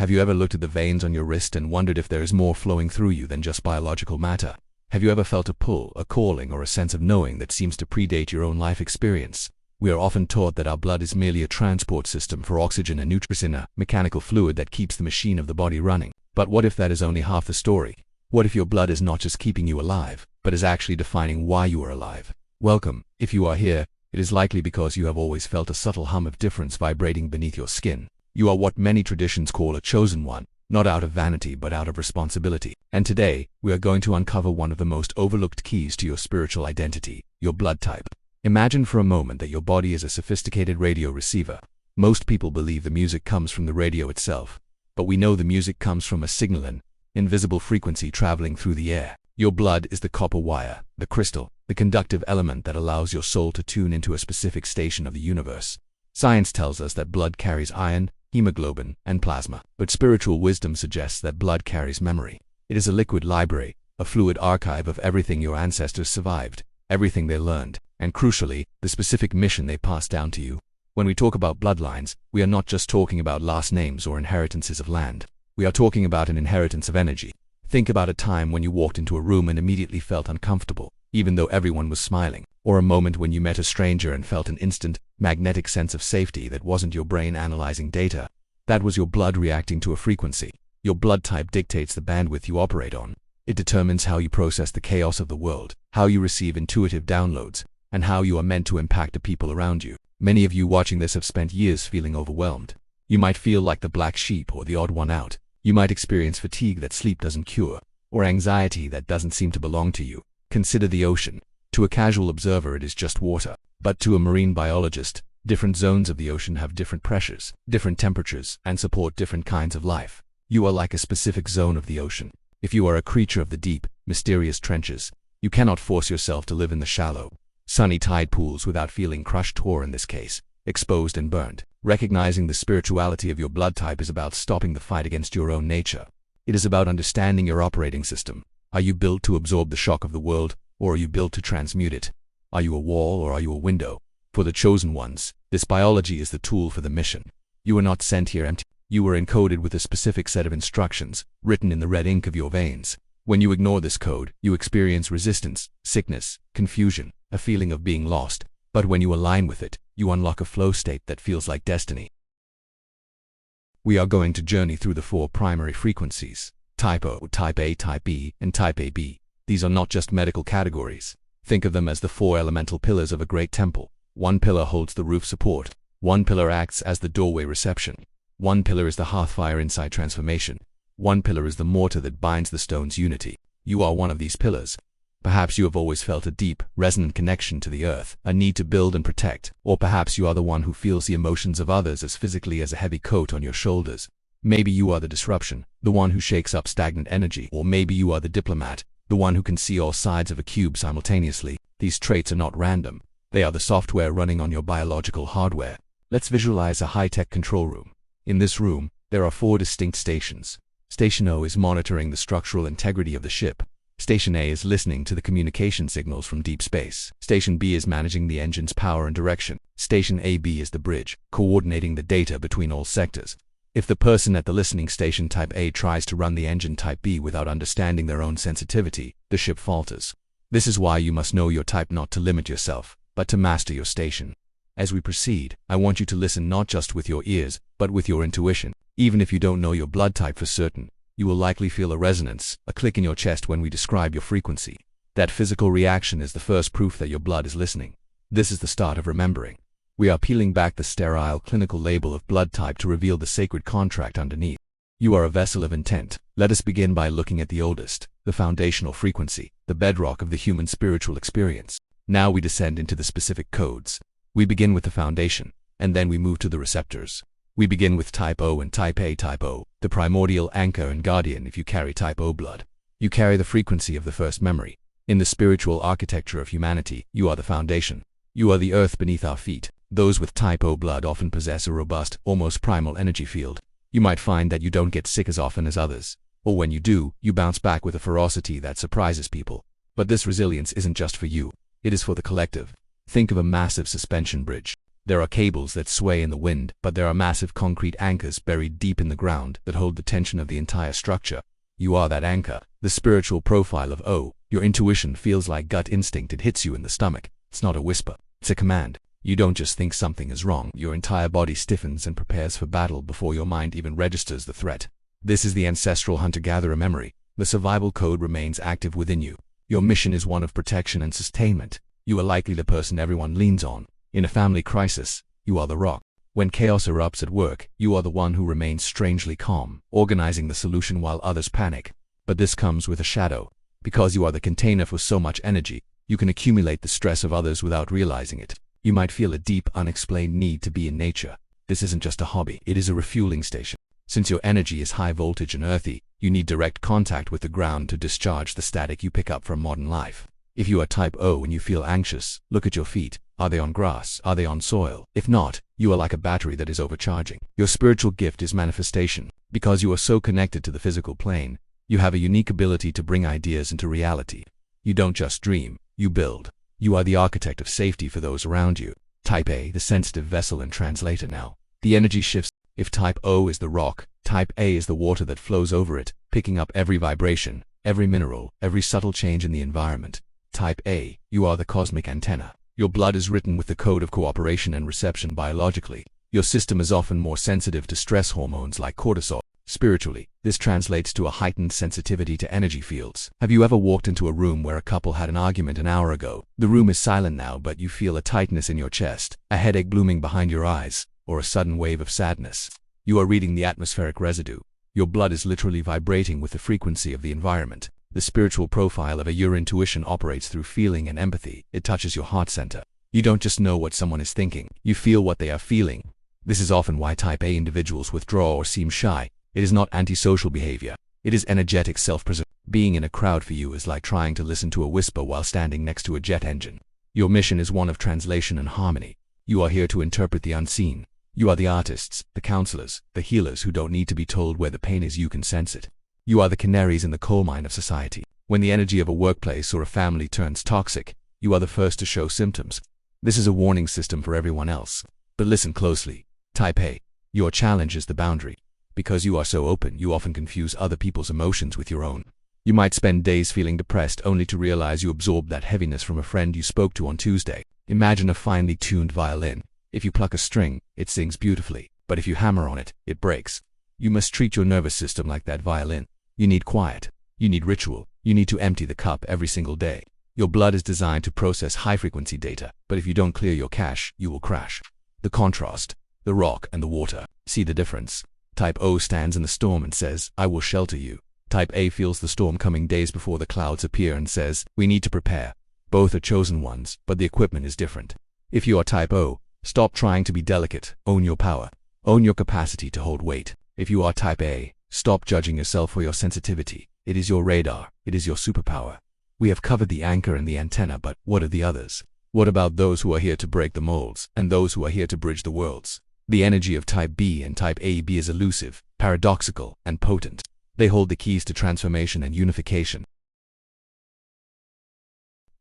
Have you ever looked at the veins on your wrist and wondered if there is more flowing through you than just biological matter? Have you ever felt a pull, a calling, or a sense of knowing that seems to predate your own life experience? We are often taught that our blood is merely a transport system for oxygen and nutrients, a mechanical fluid that keeps the machine of the body running. But what if that is only half the story? What if your blood is not just keeping you alive, but is actually defining why you are alive? Welcome. If you are here, it is likely because you have always felt a subtle hum of difference vibrating beneath your skin. You are what many traditions call a chosen one, not out of vanity but out of responsibility. And today, we are going to uncover one of the most overlooked keys to your spiritual identity, your blood type. Imagine for a moment that your body is a sophisticated radio receiver. Most people believe the music comes from the radio itself, but we know the music comes from a signal, an invisible frequency traveling through the air. Your blood is the copper wire, the crystal, the conductive element that allows your soul to tune into a specific station of the universe. Science tells us that blood carries iron, hemoglobin, and plasma, but spiritual wisdom suggests that blood carries memory. It is a liquid library, a fluid archive of everything your ancestors survived, everything they learned, and crucially, the specific mission they passed down to you. When we talk about bloodlines, we are not just talking about last names or inheritances of land. We are talking about an inheritance of energy. Think about a time when you walked into a room and immediately felt uncomfortable, even though everyone was smiling, or a moment when you met a stranger and felt an instant, magnetic sense of safety that wasn't your brain analyzing data. That was your blood reacting to a frequency. Your blood type dictates the bandwidth you operate on. It determines how you process the chaos of the world, how you receive intuitive downloads, and how you are meant to impact the people around you. Many of you watching this have spent years feeling overwhelmed. You might feel like the black sheep or the odd one out. You might experience fatigue that sleep doesn't cure, or anxiety that doesn't seem to belong to you. Consider the ocean. To a casual observer, it is just water. But to a marine biologist, different zones of the ocean have different pressures, different temperatures, and support different kinds of life. You are like a specific zone of the ocean. If you are a creature of the deep, mysterious trenches, you cannot force yourself to live in the shallow, sunny tide pools without feeling crushed or, in this case, exposed and burned. Recognizing the spirituality of your blood type is about stopping the fight against your own nature. It is about understanding your operating system. Are you built to absorb the shock of the world, or are you built to transmute it? Are you a wall or are you a window? For the chosen ones, this biology is the tool for the mission. You are not sent here empty. You are encoded with a specific set of instructions, written in the red ink of your veins. When you ignore this code, you experience resistance, sickness, confusion, a feeling of being lost. But when you align with it, you unlock a flow state that feels like destiny. We are going to journey through the 4 primary frequencies: Type O, Type A, Type B, and Type AB. These are not just medical categories. Think of them as the 4 elemental pillars of a great temple. One pillar holds the roof support. One pillar acts as the doorway reception. One pillar is the hearthfire inside transformation. One pillar is the mortar that binds the stone's unity. You are one of these pillars. Perhaps you have always felt a deep, resonant connection to the earth, a need to build and protect. Or perhaps you are the one who feels the emotions of others as physically as a heavy coat on your shoulders. Maybe you are the disruption, the one who shakes up stagnant energy. Or maybe you are the diplomat, the one who can see all sides of a cube simultaneously. These traits are not random. They are the software running on your biological hardware. Let's visualize a high-tech control room. In this room, there are 4 distinct stations. Station O is monitoring the structural integrity of the ship. Station A is listening to the communication signals from deep space. Station B is managing the engine's power and direction. Station AB is the bridge, coordinating the data between all sectors. If the person at the listening station Type A tries to run the engine Type B without understanding their own sensitivity, the ship falters. This is why you must know your type, not to limit yourself, but to master your station. As we proceed, I want you to listen not just with your ears, but with your intuition. Even if you don't know your blood type for certain, you will likely feel a resonance, a click in your chest when we describe your frequency. That physical reaction is the first proof that your blood is listening. This is the start of remembering. We are peeling back the sterile clinical label of blood type to reveal the sacred contract underneath. You are a vessel of intent. Let us begin by looking at the oldest, the foundational frequency, the bedrock of the human spiritual experience. Now we descend into the specific codes. We begin with the foundation, and then we move to the receptors. We begin with Type O and Type A. Type O, the primordial anchor and guardian. If you carry Type O blood, you carry the frequency of the first memory. In the spiritual architecture of humanity, you are the foundation. You are the earth beneath our feet. Those with Type O blood often possess a robust, almost primal energy field. You might find that you don't get sick as often as others, or when you do, you bounce back with a ferocity that surprises people. But this resilience isn't just for you. It is for the collective. Think of a massive suspension bridge. There are cables that sway in the wind, but there are massive concrete anchors buried deep in the ground that hold the tension of the entire structure. You are that anchor. The spiritual profile of O. Your intuition feels like gut instinct. It hits you in the stomach. It's not a whisper. It's a command. You don't just think something is wrong. Your entire body stiffens and prepares for battle before your mind even registers the threat. This is the ancestral hunter-gatherer memory. The survival code remains active within you. Your mission is one of protection and sustainment. You are likely the person everyone leans on. In a family crisis, you are the rock. When chaos erupts at work, you are the one who remains strangely calm, organizing the solution while others panic. But this comes with a shadow. Because you are the container for so much energy, you can accumulate the stress of others without realizing it. You might feel a deep, unexplained need to be in nature. This isn't just a hobby, it is a refueling station. Since your energy is high voltage and earthy, you need direct contact with the ground to discharge the static you pick up from modern life. If you are type O and you feel anxious, look at your feet. Are they on grass? Are they on soil? If not, you are like a battery that is overcharging. Your spiritual gift is manifestation. Because you are so connected to the physical plane, you have a unique ability to bring ideas into reality. You don't just dream, you build. You are the architect of safety for those around you. Type A, the sensitive vessel and translator now. The energy shifts. If type O is the rock, type A is the water that flows over it, picking up every vibration, every mineral, every subtle change in the environment. Type A, you are the cosmic antenna. Your blood is written with the code of cooperation and reception biologically. Your system is often more sensitive to stress hormones like cortisol. Spiritually, this translates to a heightened sensitivity to energy fields. Have you ever walked into a room where a couple had an argument an hour ago? The room is silent now, but you feel a tightness in your chest, a headache blooming behind your eyes, or a sudden wave of sadness. You are reading the atmospheric residue. Your blood is literally vibrating with the frequency of the environment. The spiritual profile of your intuition operates through feeling and empathy. It touches your heart center. You don't just know what someone is thinking, you feel what they are feeling. This is often why type A individuals withdraw or seem shy. It is not antisocial behavior. It is energetic self-preservation. Being in a crowd for you is like trying to listen to a whisper while standing next to a jet engine. Your mission is one of translation and harmony. You are here to interpret the unseen. You are the artists, the counselors, the healers who don't need to be told where the pain is. You can sense it. You are the canaries in the coal mine of society. When the energy of a workplace or a family turns toxic, you are the first to show symptoms. This is a warning system for everyone else. But listen closely. Type A. Your challenge is the boundary. Because you are so open, you often confuse other people's emotions with your own. You might spend days feeling depressed only to realize you absorbed that heaviness from a friend you spoke to on Tuesday. Imagine a finely tuned violin. If you pluck a string, it sings beautifully. But if you hammer on it, it breaks. You must treat your nervous system like that violin. You need quiet. You need ritual. You need to empty the cup every single day. Your blood is designed to process high-frequency data, but if you don't clear your cache, you will crash. The contrast. The rock and the water. See the difference? Type O stands in the storm and says, I will shelter you. Type A feels the storm coming days before the clouds appear and says, we need to prepare. Both are chosen ones, but the equipment is different. If you are type O, stop trying to be delicate. Own your power. Own your capacity to hold weight. If you are type A, stop judging yourself for your sensitivity. It is your radar. It is your superpower. We have covered the anchor and the antenna, but what are the others? What about those who are here to break the molds, and those who are here to bridge the worlds? The energy of type B and type AB is elusive, paradoxical, and potent. They hold the keys to transformation and unification.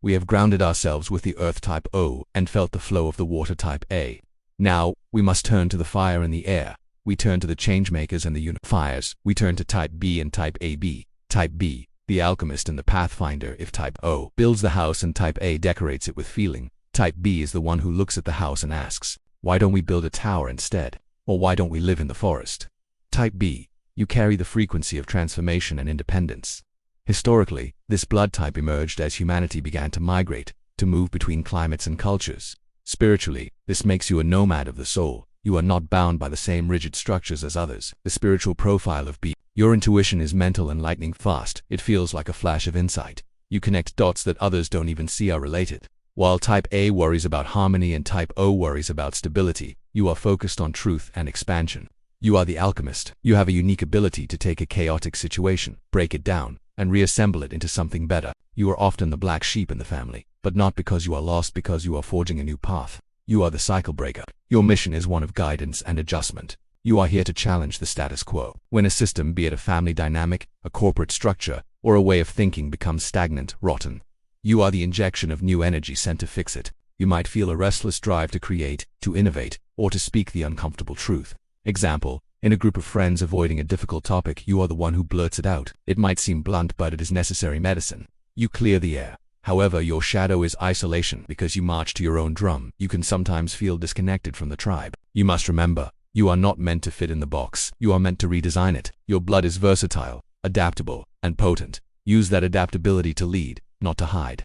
We have grounded ourselves with the earth type O and felt the flow of the water type A. Now, we must turn to the fire and the air. We turn to the changemakers and the unifiers. We turn to type B and type AB. Type B, the alchemist and the pathfinder. If type O builds the house and type A decorates it with feeling, type B is the one who looks at the house and asks, why don't we build a tower instead? Or why don't we live in the forest? Type B, you carry the frequency of transformation and independence. Historically, this blood type emerged as humanity began to migrate, to move between climates and cultures. Spiritually, this makes you a nomad of the soul. You are not bound by the same rigid structures as others. The spiritual profile of B. Your intuition is mental and lightning fast. It feels like a flash of insight. You connect dots that others don't even see are related. While type A worries about harmony and type O worries about stability, you are focused on truth and expansion. You are the alchemist. You have a unique ability to take a chaotic situation, break it down, and reassemble it into something better. You are often the black sheep in the family, but not because you are lost, because you are forging a new path. You are the cycle breaker. Your mission is one of guidance and adjustment. You are here to challenge the status quo. When a system, be it a family dynamic, a corporate structure, or a way of thinking, becomes stagnant, rotten, you are the injection of new energy sent to fix it. You might feel a restless drive to create, to innovate, or to speak the uncomfortable truth. Example, in a group of friends avoiding a difficult topic, you are the one who blurts it out. It might seem blunt, but it is necessary medicine. You clear the air. However, your shadow is isolation because you march to your own drum. You can sometimes feel disconnected from the tribe. You must remember, you are not meant to fit in the box. You are meant to redesign it. Your blood is versatile, adaptable, and potent. Use that adaptability to lead, not to hide.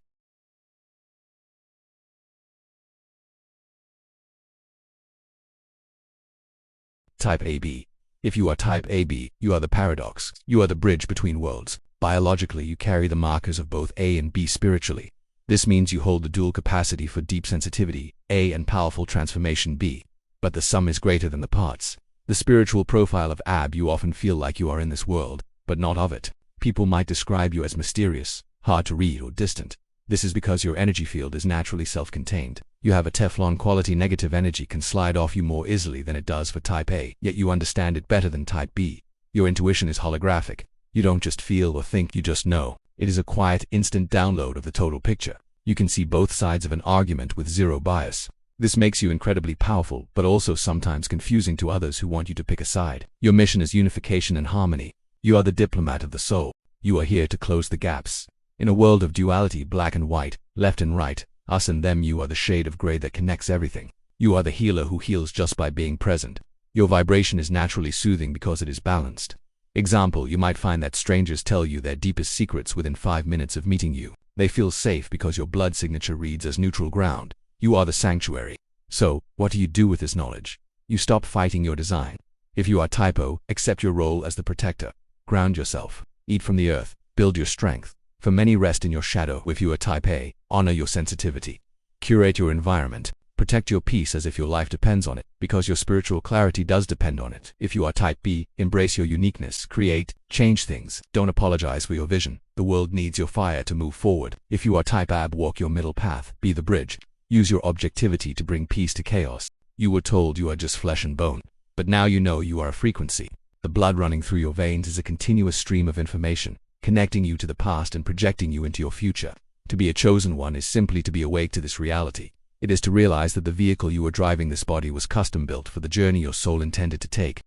Type AB. If you are type AB, you are the paradox. You are the bridge between worlds. Biologically, you carry the markers of both A and B spiritually. This means you hold the dual capacity for deep sensitivity, A, and powerful transformation, B. But the sum is greater than the parts. The spiritual profile of AB, you often feel like you are in this world, but not of it. People might describe you as mysterious, hard to read, or distant. This is because your energy field is naturally self-contained. You have a Teflon quality. Negative energy can slide off you more easily than it does for type A, yet you understand it better than type B. Your intuition is holographic. You don't just feel or think, you just know. It is a quiet, instant download of the total picture. You can see both sides of an argument with zero bias. This makes you incredibly powerful, but also sometimes confusing to others who want you to pick a side. Your mission is unification and harmony. You are the diplomat of the soul. You are here to close the gaps. In a world of duality, black and white, left and right, us and them, you are the shade of gray that connects everything. You are the healer who heals just by being present. Your vibration is naturally soothing because it is balanced. Example, you might find that strangers tell you their deepest secrets within 5 minutes of meeting you. They feel safe because your blood signature reads as neutral ground. You are the sanctuary. So, what do you do with this knowledge? You stop fighting your design. If you are type O, accept your role as the protector. Ground yourself. Eat from the earth. Build your strength. For many, rest in your shadow. If you are type A, honor your sensitivity. Curate your environment. Protect your peace as if your life depends on it, because your spiritual clarity does depend on it. If you are type B, embrace your uniqueness. Create, change things. Don't apologize for your vision. The world needs your fire to move forward. If you are type AB, walk your middle path. Be the bridge. Use your objectivity to bring peace to chaos. You were told you are just flesh and bone, but now you know you are a frequency. The blood running through your veins is a continuous stream of information, connecting you to the past and projecting you into your future. To be a chosen one is simply to be awake to this reality. It is to realize that the vehicle you are driving, this body, was custom built for the journey your soul intended to take.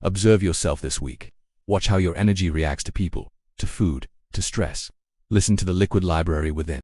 Observe yourself this week. Watch how your energy reacts to people, to food, to stress. Listen to the liquid library within.